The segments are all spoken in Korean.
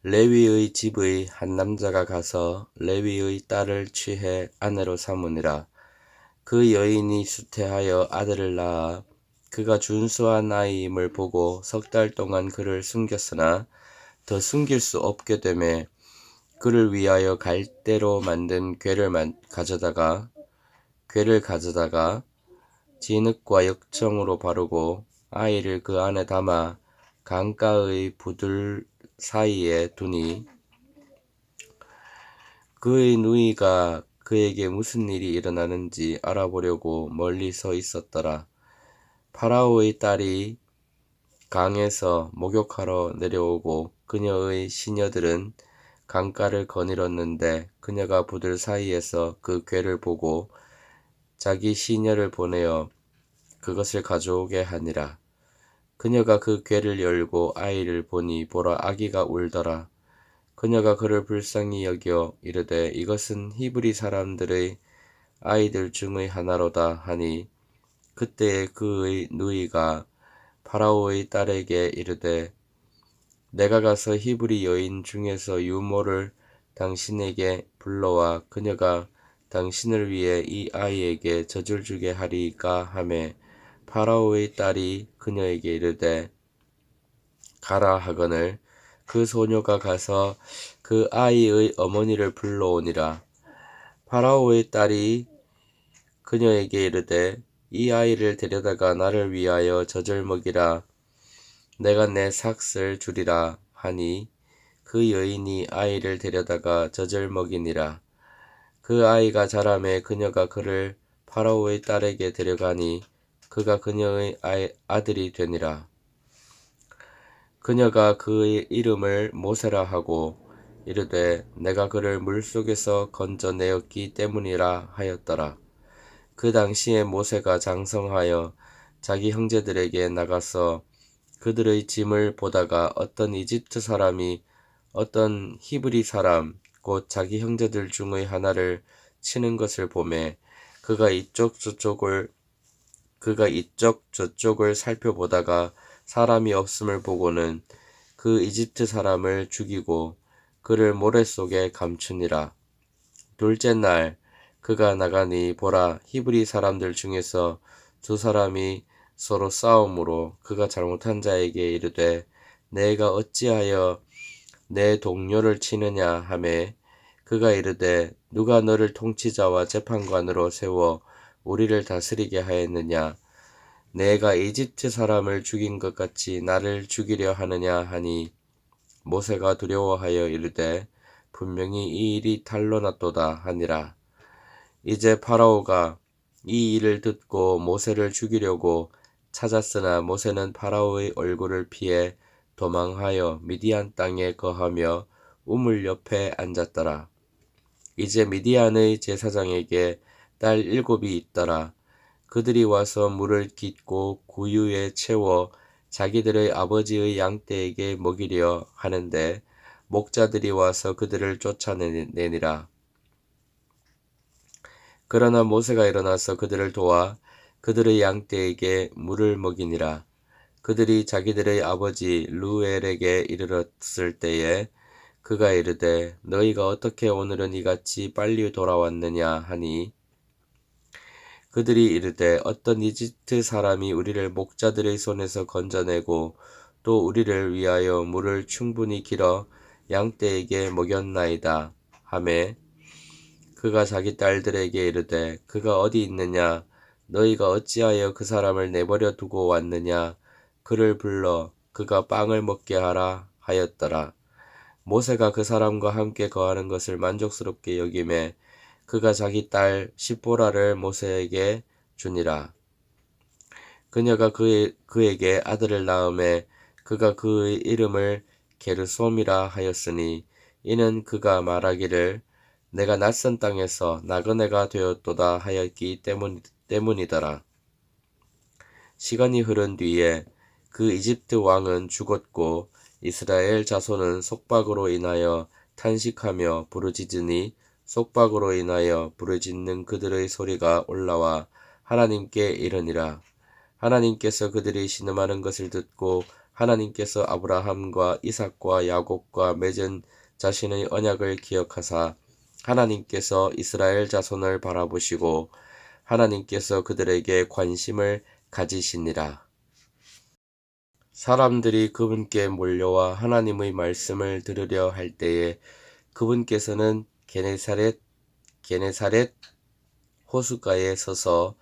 레위의 집의 한 남자가 가서 레위의 딸을 취해 아내로 삼으니라. 그 여인이 수태하여 아들을 낳아 그가 준수한 아이임을 보고 6달 동안 그를 숨겼으나 더 숨길 수 없게 되매 그를 위하여 갈대로 만든 궤를 가져다가 진흙과 역청으로 바르고 아이를 그 안에 담아 강가의 부들 사이에 두니 그의 누이가 그에게 무슨 일이 일어나는지 알아보려고 멀리 서 있었더라. 파라오의 딸이 강에서 목욕하러 내려오고 그녀의 시녀들은 강가를 거닐었는데 그녀가 부들 사이에서 그 궤를 보고 자기 시녀를 보내어 그것을 가져오게 하니라. 그녀가 그 궤를 열고 아이를 보니 보라 아기가 울더라. 그녀가 그를 불쌍히 여겨 이르되 이것은 히브리 사람들의 아이들 중의 하나로다 하니 그때에 그의 누이가 파라오의 딸에게 이르되 내가 가서 히브리 여인 중에서 유모를 당신에게 불러와 그녀가 당신을 위해 이 아이에게 젖을 주게 하리까 하매 파라오의 딸이 그녀에게 이르되 가라 하거늘 그 소녀가 가서 그 아이의 어머니를 불러오니라. 파라오의 딸이 그녀에게 이르되 이 아이를 데려다가 나를 위하여 젖을 먹이라. 내가 내 삭을 주리라 하니 그 여인이 아이를 데려다가 젖을 먹이니라. 그 아이가 자라매 그녀가 그를 파라오의 딸에게 데려가니 그가 그녀의 아들이 되니라. 그녀가 그의 이름을 모세라 하고 이르되 내가 그를 물속에서 건져내었기 때문이라 하였더라. 그 당시에 모세가 장성하여 자기 형제들에게 나가서 그들의 짐을 보다가 어떤 이집트 사람이 어떤 히브리 사람 곧 자기 형제들 중의 하나를 치는 것을 보매 그가 이쪽 저쪽을 살펴보다가 사람이 없음을 보고는 그 이집트 사람을 죽이고 그를 모래 속에 감추니라. 둘째 날 그가 나가니 보라 히브리 사람들 중에서 2사람이 서로 싸움으로 그가 잘못한 자에게 이르되 내가 어찌하여 내 동료를 치느냐 하매 그가 이르되 누가 너를 통치자와 재판관으로 세워 우리를 다스리게 하였느냐 내가 이집트 사람을 죽인 것 같이 나를 죽이려 하느냐 하니 모세가 두려워하여 이르되 분명히 이 일이 탄로났도다 하니라. 이제 파라오가 이 일을 듣고 모세를 죽이려고 찾았으나 모세는 파라오의 얼굴을 피해 도망하여 미디안 땅에 거하며 우물 옆에 앉았더라. 이제 미디안의 제사장에게 딸 7이 있더라. 그들이 와서 물을 깃고 구유에 채워 자기들의 아버지의 양떼에게 먹이려 하는데 목자들이 와서 그들을 쫓아내니라. 그러나 모세가 일어나서 그들을 도와 그들의 양떼에게 물을 먹이니라. 그들이 자기들의 아버지 루엘에게 이르렀을 때에 그가 이르되 너희가 어떻게 오늘은 이같이 빨리 돌아왔느냐 하니 그들이 이르되 어떤 이집트 사람이 우리를 목자들의 손에서 건져내고 또 우리를 위하여 물을 충분히 길어 양떼에게 먹였나이다 하매 그가 자기 딸들에게 이르되 그가 어디 있느냐 너희가 어찌하여 그 사람을 내버려 두고 왔느냐 그를 불러 그가 빵을 먹게 하라 하였더라. 모세가 그 사람과 함께 거하는 것을 만족스럽게 여기매 그가 자기 딸 십보라를 모세에게 주니라. 그녀가 그에게 아들을 낳음에 그가 그의 이름을 게르솜이라 하였으니 이는 그가 말하기를 내가 낯선 땅에서 나그네가 되었도다 하였기 때문이더라. 시간이 흐른 뒤에 그 이집트 왕은 죽었고 이스라엘 자손은 속박으로 인하여 탄식하며 부르짖으니 속박으로 인하여 부르짖는 그들의 소리가 올라와 하나님께 이르니라. 하나님께서 그들이 신음하는 것을 듣고 하나님께서 아브라함과 이삭과 야곱과 맺은 자신의 언약을 기억하사 하나님께서 이스라엘 자손을 바라보시고 하나님께서 그들에게 관심을 가지시니라. 사람들이 그분께 몰려와 하나님의 말씀을 들으려 할 때에 그분께서는 게네사렛 호숫가에 서서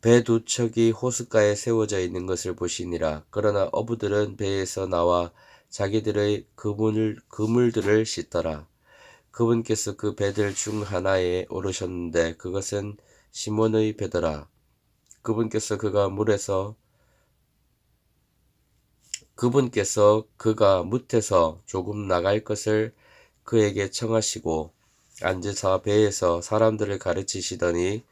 배 두 척이 호숫가에 세워져 있는 것을 보시니라. 그러나 어부들은 배에서 나와 자기들의 그물들을 씻더라. 그분께서 그 배들 중 하나에 오르셨는데 그것은 시몬의 배더라. 그분께서 그가 뭇에서 조금 나갈 것을 그에게 청하시고 앉으사 배에서 사람들을 가르치시더니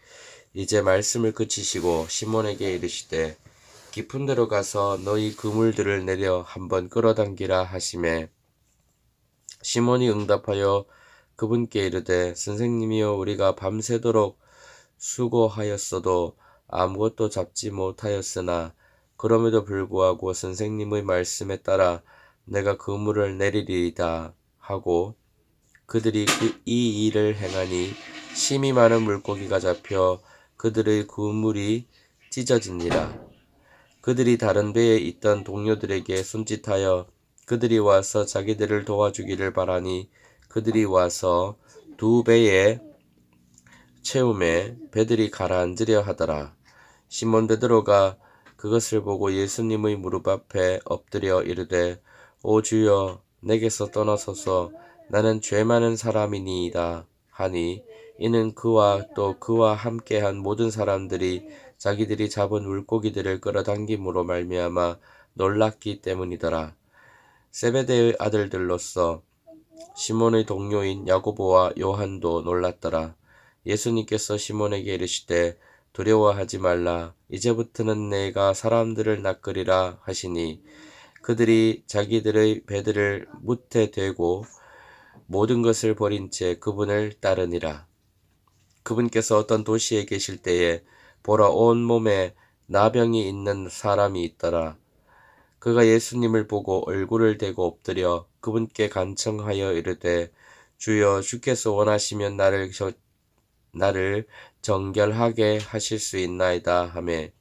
이제 말씀을 그치시고 시몬에게 이르시되 깊은 데로 가서 너희 그물들을 내려 한번 끌어당기라 하시매 시몬이 응답하여 그분께 이르되 선생님이여 우리가 밤새도록 수고하였어도 아무것도 잡지 못하였으나 그럼에도 불구하고 선생님의 말씀에 따라 내가 그물을 내리리이다 하고 그들이 이 일을 행하니 심히 많은 물고기가 잡혀 그들의 그물이 찢어지니라. 그들이 다른 배에 있던 동료들에게 손짓하여 그들이 와서 자기들을 도와주기를 바라니 그들이 와서 두 배에 채움에 배들이 가라앉으려 하더라. 시몬 베드로가 그것을 보고 예수님의 무릎 앞에 엎드려 이르되 오 주여 내게서 떠나소서 나는 죄 많은 사람이니이다 하니 이는 그와 또 그와 함께한 모든 사람들이 자기들이 잡은 물고기들을 끌어당김으로 말미암아 놀랐기 때문이더라. 세베대의 아들들로서 시몬의 동료인 야고보와 요한도 놀랐더라. 예수님께서 시몬에게 이르시되 두려워하지 말라. 이제부터는 내가 사람들을 낚으리라 하시니 그들이 자기들의 배들을 뭇에 대고 모든 것을 버린 채 그분을 따르니라. 그분께서 어떤 도시에 계실 때에 보라 온몸에 나병이 있는 사람이 있더라. 그가 예수님을 보고 얼굴을 대고 엎드려 그분께 간청하여 이르되 주여 주께서 원하시면 나를 정결하게 하실 수 있나이다 하매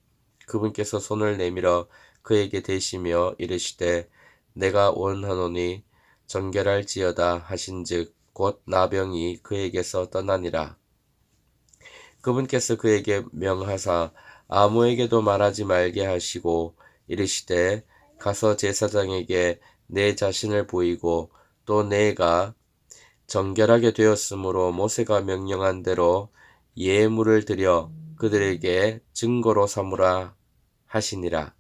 그분께서 손을 내밀어 그에게 대시며 이르시되 내가 원하노니 정결할지어다 하신즉 곧 나병이 그에게서 떠나니라. 그분께서 그에게 명하사 아무에게도 말하지 말게 하시고 이르시되 가서 제사장에게 내 자신을 보이고 또 내가 정결하게 되었으므로 모세가 명령한 대로 예물을 드려 그들에게 증거로 삼으라 하시니라.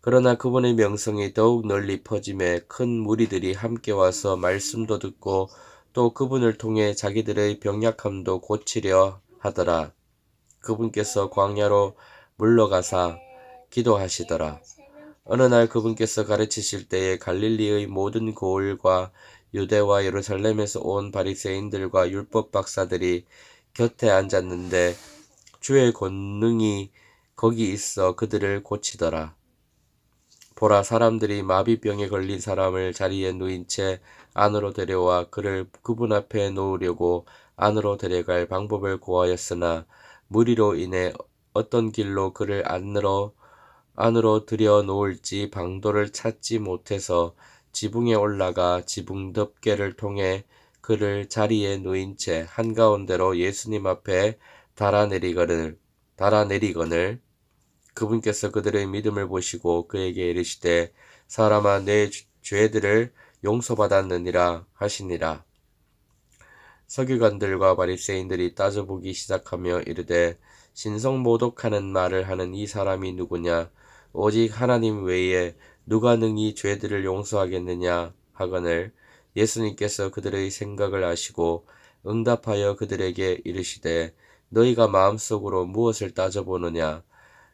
그러나 그분의 명성이 더욱 널리 퍼짐에 큰 무리들이 함께 와서 말씀도 듣고 또 그분을 통해 자기들의 병약함도 고치려 하더라. 그분께서 광야로 물러가사 기도하시더라. 어느 날 그분께서 가르치실 때에 갈릴리의 모든 고을과 유대와 예루살렘에서 온 바리새인들과 율법 박사들이 곁에 앉았는데 주의 권능이 거기 있어 그들을 고치더라. 보라 사람들이 마비병에 걸린 사람을 자리에 누인 채 안으로 데려와 그를 그분 앞에 놓으려고 안으로 데려갈 방법을 구하였으나 무리로 인해 어떤 길로 그를 안으로 들여 놓을지 방도를 찾지 못해서 지붕에 올라가 지붕 덮개를 통해 그를 자리에 누인 채 한가운데로 예수님 앞에 달아내리거늘 그분께서 그들의 믿음을 보시고 그에게 이르시되 사람아 내 죄들을 용서받았느니라 하시니라. 서기관들과 바리새인들이 따져보기 시작하며 이르되 신성모독하는 말을 하는 이 사람이 누구냐? 오직 하나님 외에 누가 능히 죄들을 용서하겠느냐 하거늘 예수님께서 그들의 생각을 아시고 응답하여 그들에게 이르시되 너희가 마음속으로 무엇을 따져보느냐?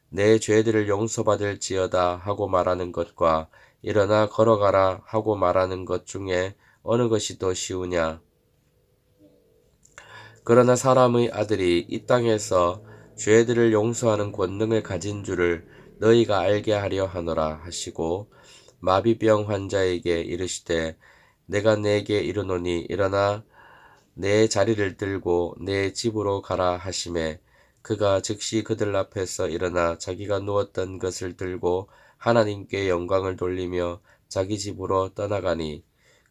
내 죄들을 용서받을지어다 하고 말하는 것과 일어나 걸어가라 하고 말하는 것 중에 어느 것이 더 쉬우냐? 그러나 사람의 아들이 이 땅에서 죄들을 용서하는 권능을 가진 줄을 너희가 알게 하려 하노라 하시고 마비병 환자에게 이르시되 내가 네게 이르노니 일어나 내 자리를 들고 내 집으로 가라 하시매 그가 즉시 그들 앞에서 일어나 자기가 누웠던 것을 들고 하나님께 영광을 돌리며 자기 집으로 떠나가니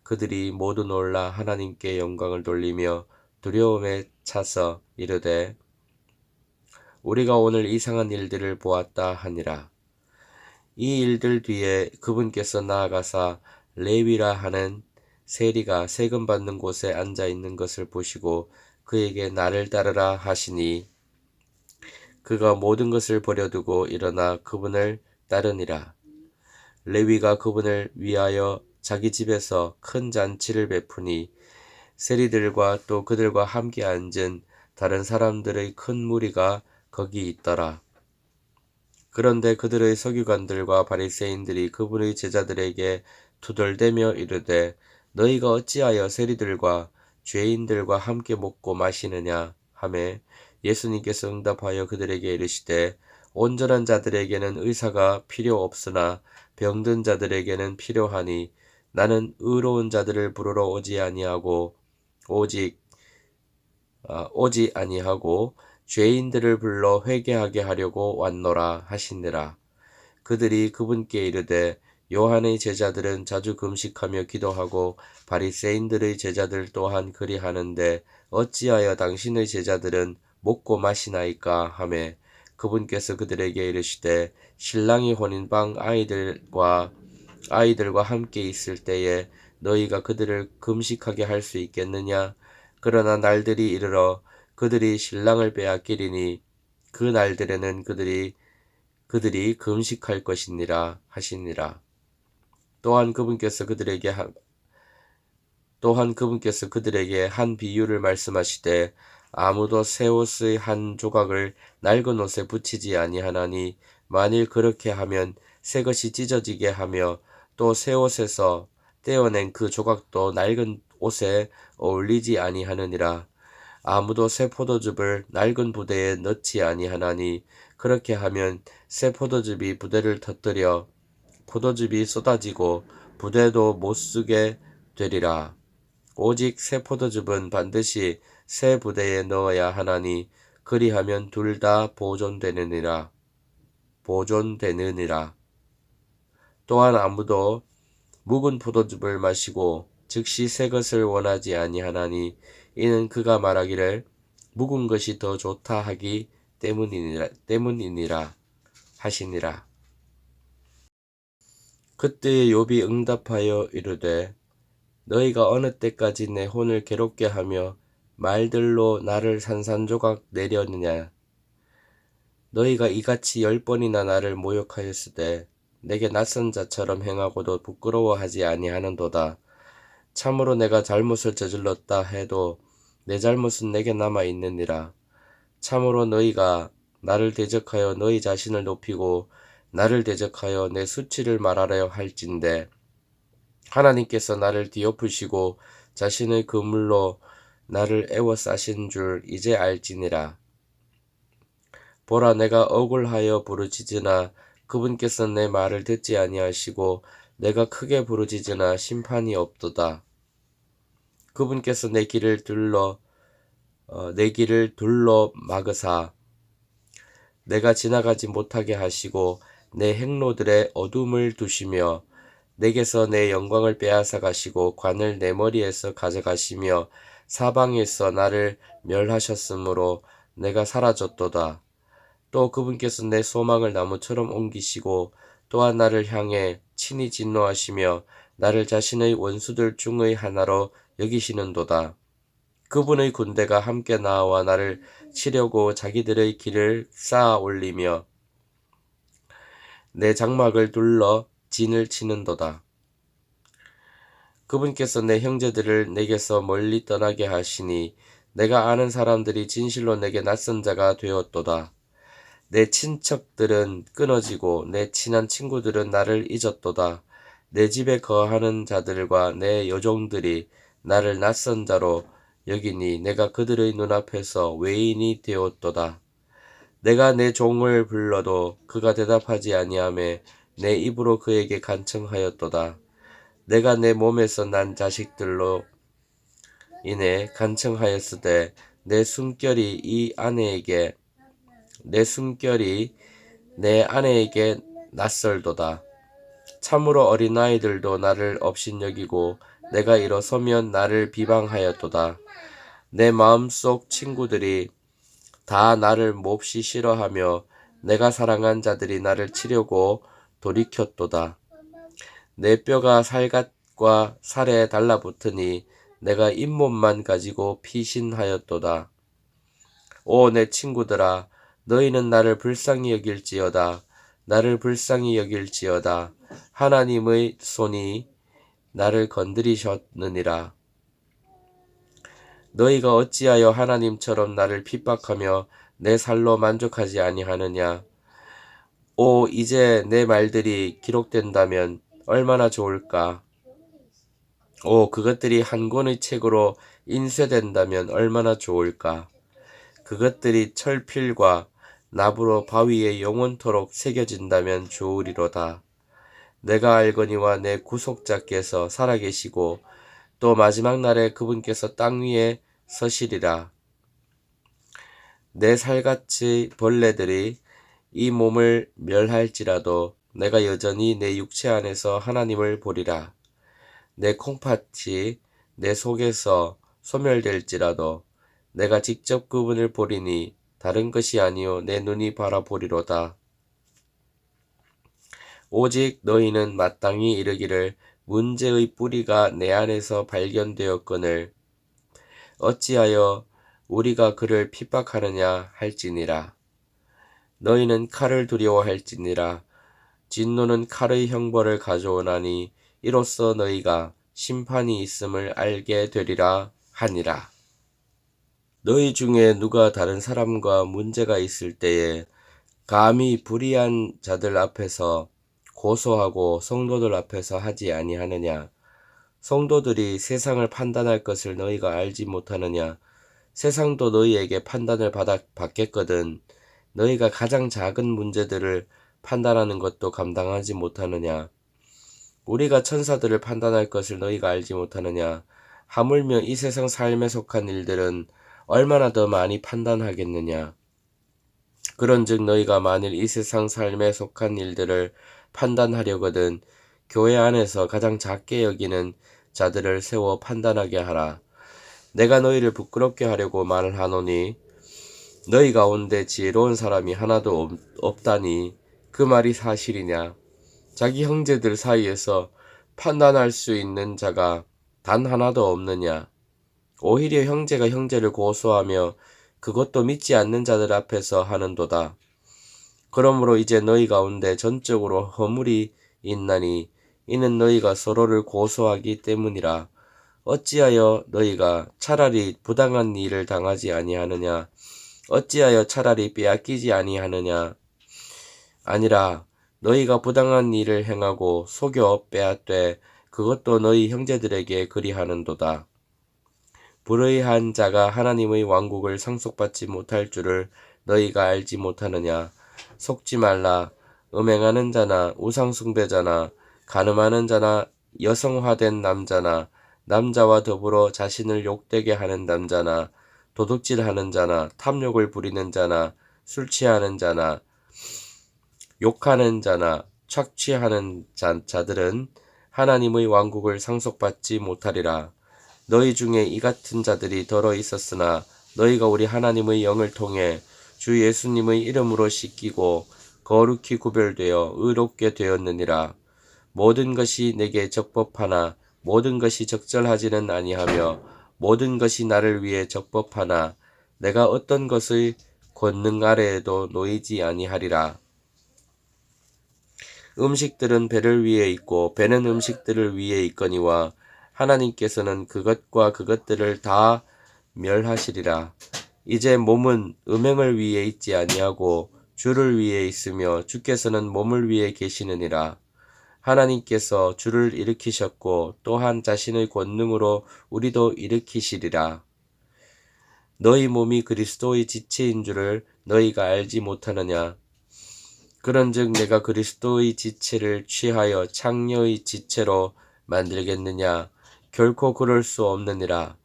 그들이 모두 놀라 하나님께 영광을 돌리며 두려움에 차서 이르되 우리가 오늘 이상한 일들을 보았다 하니라. 이 일들 뒤에 그분께서 나아가사 레위라 하는 세리가 세금 받는 곳에 앉아 있는 것을 보시고 그에게 나를 따르라 하시니 그가 모든 것을 버려두고 일어나 그분을 따르니라. 레위가 그분을 위하여 자기 집에서 큰 잔치를 베푸니 세리들과 또 그들과 함께 앉은 다른 사람들의 큰 무리가 거기 있더라. 그런데 그들의 서기관들과 바리새인들이 그분의 제자들에게 투덜대며 이르되 너희가 어찌하여 세리들과 죄인들과 함께 먹고 마시느냐 하매 예수님께서 응답하여 그들에게 이르시되 온전한 자들에게는 의사가 필요 없으나 병든 자들에게는 필요하니 나는 의로운 자들을 부르러 오지 아니하고 죄인들을 불러 회개하게 하려고 왔노라 하시니라. 그들이 그분께 이르되 요한의 제자들은 자주 금식하며 기도하고 바리새인들의 제자들 또한 그리하는데 어찌하여 당신의 제자들은 먹고 마시나이까 하매 그분께서 그들에게 이르시되 신랑이 혼인방 아이들과 함께 있을 때에 너희가 그들을 금식하게 할 수 있겠느냐? 그러나 날들이 이르러 그들이 신랑을 빼앗기리니 그 날들에는 그들이 금식할 것이니라 하시니라. 또한 그분께서 그들에게 한 비유를 말씀하시되 아무도 새 옷의 한 조각을 낡은 옷에 붙이지 아니하나니 만일 그렇게 하면 새 것이 찢어지게 하며 또 새 옷에서 떼어낸 그 조각도 낡은 옷에 어울리지 아니하느니라. 아무도 새 포도즙을 낡은 부대에 넣지 아니하나니 그렇게 하면 새 포도즙이 부대를 터뜨려 포도즙이 쏟아지고 부대도 못 쓰게 되리라. 오직 새 포도즙은 반드시 새 부대에 넣어야 하나니 그리하면 둘 다 보존되느니라. 또한 아무도 묵은 포도즙을 마시고 즉시 새 것을 원하지 아니하나니 이는 그가 말하기를 묵은 것이 더 좋다 하기 때문이니라 하시니라. 그때 욥이 응답하여 이르되 너희가 어느 때까지 내 혼을 괴롭게 하며 말들로 나를 산산조각 내려느냐. 너희가 이같이 10번이나 나를 모욕하였으되 내게 낯선 자처럼 행하고도 부끄러워하지 아니하는도다. 참으로 내가 잘못을 저질렀다 해도 내 잘못은 내게 남아 있느니라. 참으로 너희가 나를 대적하여 너희 자신을 높이고 나를 대적하여 내 수치를 말하려 할진대 하나님께서 나를 뒤엎으시고 자신의 그물로 나를 애워싸신 줄 이제 알지니라. 보라, 내가 억울하여 부르짖으나 그분께서 내 말을 듣지 아니하시고 내가 크게 부르짖으나 심판이 없도다. 그분께서 내 길을 둘러 막으사 내가 지나가지 못하게 하시고 내 행로들의 어둠을 두시며 내게서 내 영광을 빼앗아 가시고 관을 내 머리에서 가져가시며 사방에서 나를 멸하셨으므로 내가 사라졌도다. 또 그분께서 내 소망을 나무처럼 옮기시고 또한 나를 향해 친히 진노하시며 나를 자신의 원수들 중의 하나로 여기시는도다. 그분의 군대가 함께 나와 나를 치려고 자기들의 길을 쌓아 올리며 내 장막을 둘러 진을 치는도다. 그분께서 내 형제들을 내게서 멀리 떠나게 하시니 내가 아는 사람들이 진실로 내게 낯선 자가 되었도다. 내 친척들은 끊어지고 내 친한 친구들은 나를 잊었도다. 내 집에 거하는 자들과 내 여종들이 나를 낯선 자로 여기니 내가 그들의 눈앞에서 외인이 되었도다. 내가 내 종을 불러도 그가 대답하지 아니하매 내 입으로 그에게 간청하였도다. 내가 내 몸에서 난 자식들로 인해 간청하였으되 내 숨결이 내 아내에게 낯설도다. 참으로 어린아이들도 나를 업신여기고 내가 일어서면 나를 비방하였도다. 내 마음속 친구들이 다 나를 몹시 싫어하며 내가 사랑한 자들이 나를 치려고 돌이켰도다. 내 뼈가 살갗과 살에 달라붙으니 내가 잇몸만 가지고 피신하였도다. 오, 내 친구들아, 너희는 나를 불쌍히 여길지어다. 나를 불쌍히 여길지어다. 하나님의 손이 나를 건드리셨느니라. 너희가 어찌하여 하나님처럼 나를 핍박하며 내 살로 만족하지 아니하느냐. 오, 이제 내 말들이 기록된다면 얼마나 좋을까. 오, 그것들이 한 권의 책으로 인쇄된다면 얼마나 좋을까. 그것들이 철필과 나무로 바위에 영원토록 새겨진다면 좋으리로다. 내가 알거니와 내 구속자께서 살아계시고 또 마지막 날에 그분께서 땅 위에 서시리라. 내 살같이 벌레들이 이 몸을 멸할지라도 내가 여전히 내 육체 안에서 하나님을 보리라. 내 콩팥이 내 속에서 소멸될지라도 내가 직접 그분을 보리니 다른 것이 아니요 내 눈이 바라보리로다. 오직 너희는 마땅히 이르기를 문제의 뿌리가 내 안에서 발견되었거늘 어찌하여 우리가 그를 핍박하느냐 할지니라. 너희는 칼을 두려워할지니라. 진노는 칼의 형벌을 가져오나니 이로써 너희가 심판이 있음을 알게 되리라 하니라. 너희 중에 누가 다른 사람과 문제가 있을 때에 감히 불의한 자들 앞에서 고소하고 성도들 앞에서 하지 아니하느냐. 성도들이 세상을 판단할 것을 너희가 알지 못하느냐. 세상도 너희에게 판단을 받겠거든. 너희가 가장 작은 문제들을 판단하는 것도 감당하지 못하느냐. 우리가 천사들을 판단할 것을 너희가 알지 못하느냐. 하물며 이 세상 삶에 속한 일들은 얼마나 더 많이 판단하겠느냐. 그런즉 너희가 만일 이 세상 삶에 속한 일들을 판단하려거든 교회 안에서 가장 작게 여기는 자들을 세워 판단하게 하라. 내가 너희를 부끄럽게 하려고 말을 하노니 너희 가운데 지혜로운 사람이 하나도 없다니 그 말이 사실이냐. 자기 형제들 사이에서 판단할 수 있는 자가 단 하나도 없느냐. 오히려 형제가 형제를 고소하며 그것도 믿지 않는 자들 앞에서 하는도다. 그러므로 이제 너희 가운데 전적으로 허물이 있나니 이는 너희가 서로를 고소하기 때문이라. 어찌하여 너희가 차라리 부당한 일을 당하지 아니하느냐. 어찌하여 차라리 빼앗기지 아니하느냐. 아니라 너희가 부당한 일을 행하고 속여 빼앗되 그것도 너희 형제들에게 그리하는도다. 불의한 자가 하나님의 왕국을 상속받지 못할 줄을 너희가 알지 못하느냐. 속지 말라. 음행하는 자나 우상숭배자나 간음하는 자나 여성화된 남자나 남자와 더불어 자신을 욕되게 하는 남자나 도둑질하는 자나 탐욕을 부리는 자나 술 취하는 자나 욕하는 자나 착취하는 자들은 하나님의 왕국을 상속받지 못하리라. 너희 중에 이 같은 자들이 더러 있었으나 너희가 우리 하나님의 영을 통해 주 예수님의 이름으로 씻기고 거룩히 구별되어 의롭게 되었느니라. 모든 것이 내게 적법하나 모든 것이 적절하지는 아니하며 모든 것이 나를 위해 적법하나 내가 어떤 것의 권능 아래에도 놓이지 아니하리라. 음식들은 배를 위에 있고 배는 음식들을 위에 있거니와 하나님께서는 그것과 그것들을 다 멸하시리라. 이제 몸은 음행을 위해 있지 아니하고 주를 위해 있으며 주께서는 몸을 위해 계시느니라. 하나님께서 주를 일으키셨고 또한 자신의 권능으로 우리도 일으키시리라. 너희 몸이 그리스도의 지체인 줄을 너희가 알지 못하느냐. 그런즉 내가 그리스도의 지체를 취하여 창녀의 지체로 만들겠느냐? 결코 그럴 수 없느니라.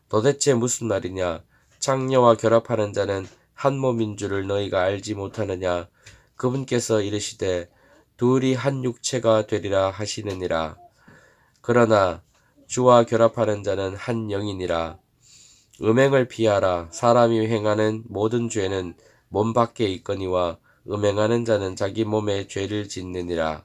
도대체 무슨 말이냐? 창녀와 결합하는 자는 한 몸인 줄을 너희가 알지 못하느냐? 그분께서 이르시되 둘이 한 육체가 되리라 하시느니라. 그러나 주와 결합하는 자는 한 영이니라. 음행을 피하라. 사람이 행하는 모든 죄는 몸 밖에 있거니와 음행하는 자는 자기 몸에 죄를 짓느니라.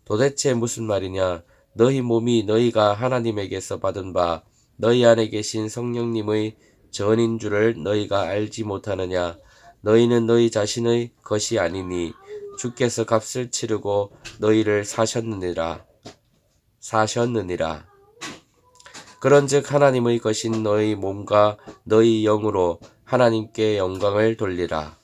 도대체 무슨 말이냐? 너희 몸이 너희가 하나님에게서 받은 바 너희 안에 계신 성령님의 전인 줄을 너희가 알지 못하느냐? 너희는 너희 자신의 것이 아니니 주께서 값을 치르고 너희를 사셨느니라. 그런즉 하나님의 것인 너희 몸과 너희 영으로 하나님께 영광을 돌리라.